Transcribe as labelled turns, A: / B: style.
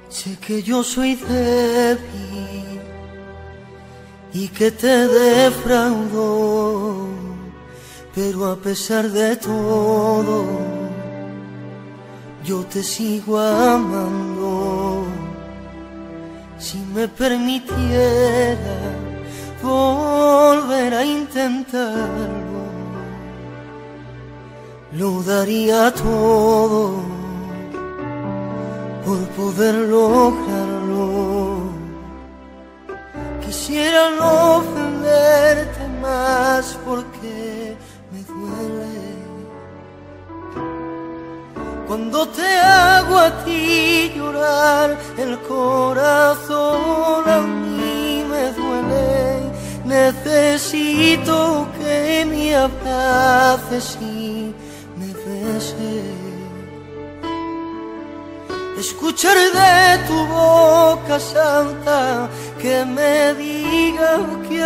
A: Sé que yo soy débil y que te defraudo, pero a pesar de todo, yo te sigo amando. Si me permitiera volver a intentarlo, lo daría todo por poder lograrlo. Quisiera no ofenderte más porque me duele cuando te hago a ti llorar el corazón. A mí me duele, necesito que me abraces y me beses, escuchar de tu boca santa que me diga que